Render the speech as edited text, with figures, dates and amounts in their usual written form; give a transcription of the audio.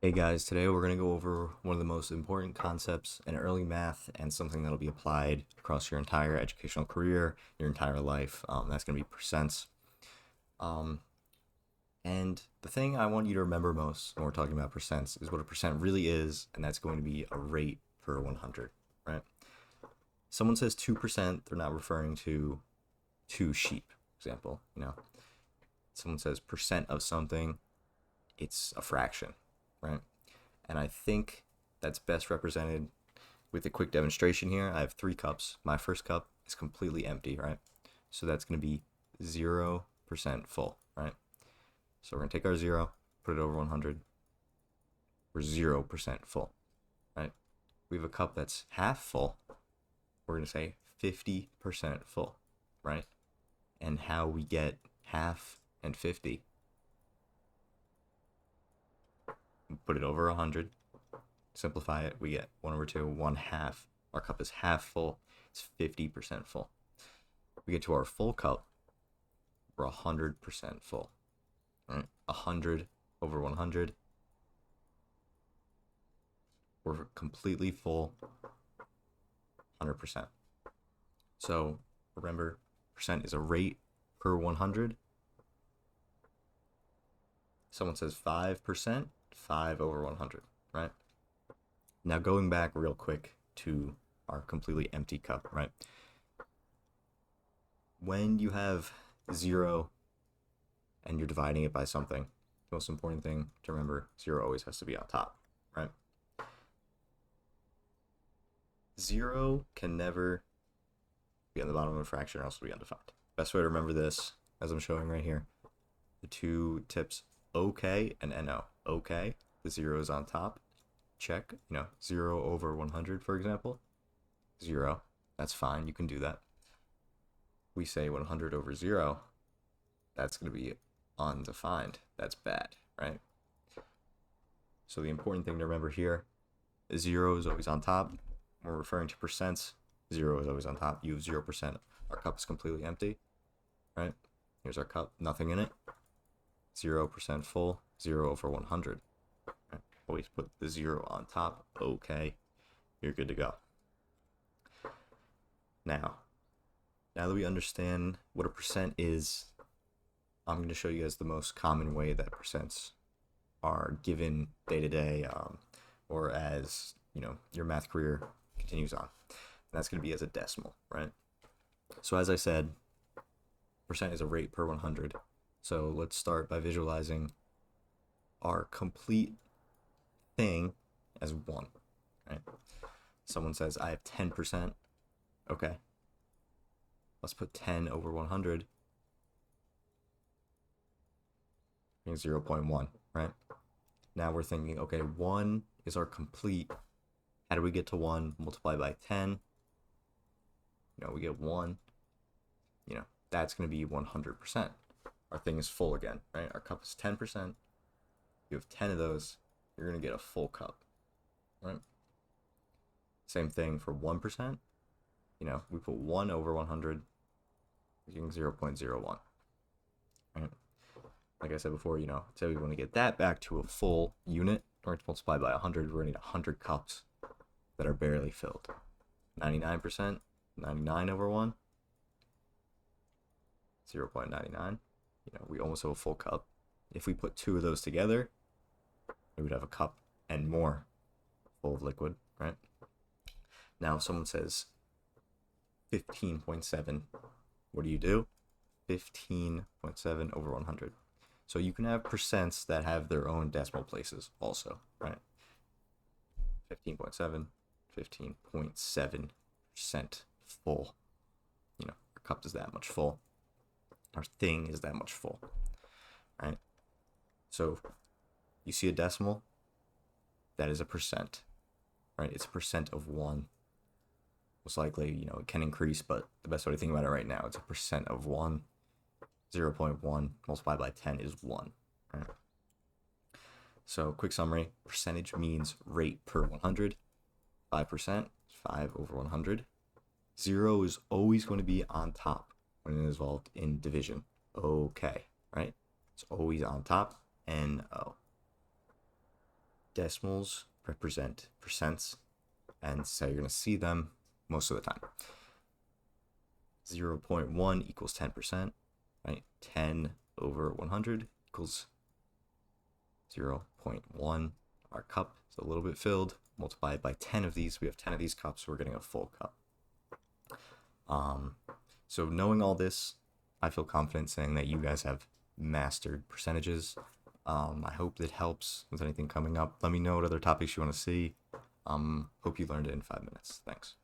Hey guys, today we're going to go over one of the most important concepts in early math and something that'll be applied across your entire educational career, your entire life. That's going to be percents. Um, and the thing I want you to remember most when we're talking about percents is what a percent really is, and that's going to be a rate per 100, right? Someone says 2%, they're not referring to two sheep, for example. Someone says percent of something, it's a fraction, right? And I think that's best represented with a quick demonstration here. I have three cups. My first cup is completely empty, right? So that's going to be 0% full, right? So we're going to take our 0, put it over 100. We're 0% full, right? We have a cup that's half full. We're going to say 50% full, right? And how we get half and 50, put it over 100, simplify it, we get 1 over 2, 1 half. Our cup is half full. It's 50% full. We get to our full cup, we're 100% full. Right? 100 over 100, we're completely full, 100%. So remember, percent is a rate per 100. Someone says 5%, 5 over 100, right? Now going back real quick to our completely empty cup, right? When you have 0 and you're dividing it by something, the most important thing to remember, 0 always has to be on top, right? 0 can never be on the bottom of a fraction or else it'll be undefined. Best way to remember this, as I'm showing right here, the two tips OK and NO. OK, the 0 is on top. Check, 0 over 100, for example. 0, that's fine, you can do that. We say 100 over 0, that's going to be undefined. That's bad, right? So the important thing to remember here is 0 is always on top. We're referring to percents. 0 is always on top. You have 0%. Our cup is completely empty, right? Here's our cup, nothing in it. 0% full, 0 over 100. Right? Always put the 0 on top. Okay, you're good to go. Now that we understand what a percent is, I'm going to show you guys the most common way that percents are given day to day, or as your math career continues on. And that's going to be as a decimal, right? So as I said, percent is a rate per 100. So let's start by visualizing our complete thing as 1, right? Someone says, I have 10%. Okay. Let's put 10 over 100. 0.1, right? Now we're thinking, okay, 1 is our complete. How do we get to 1? Multiply by 10. We get 1. That's going to be 100%. Our thing is full again, right? Our cup is 10%. You have 10 of those, you're going to get a full cup, right? Same thing for 1%. We put 1 over 100, we're getting 0.01. Right? Like I said before, say we want to get that back to a full unit, in order to multiply by 100, we're going to need 100 cups that are barely filled. 99%, 99 over 1, 0.99. We almost have a full cup. If we put 2 of those together, we would have a cup and more full of liquid, right? Now, if someone says 15.7, what do? 15.7 over 100. So you can have percents that have their own decimal places also, right? 15.7, 15.7% full. Our cup is that much full. Our thing is that much full, right? So you see a decimal, that is a percent, right? It's a percent of 1. Most likely, it can increase, but the best way to think about it right now, it's a percent of 1. 0.1 multiplied by 10 is 1, right? So quick summary, percentage means rate per 100. 5%, 5 over 100. 0 is always going to be on top when it is involved in division. Okay, right? It's always on top, NO. Decimals represent percents, and so you're going to see them most of the time. 0.1 equals 10%, right? 10 over 100 equals 0.1. Our cup is a little bit filled. Multiply it by 10 of these. We have 10 of these cups, so we're getting a full cup. So knowing all this, I feel confident saying that you guys have mastered percentages. I hope that helps with anything coming up. Let me know what other topics you want to see. Hope you learned it in 5 minutes. Thanks.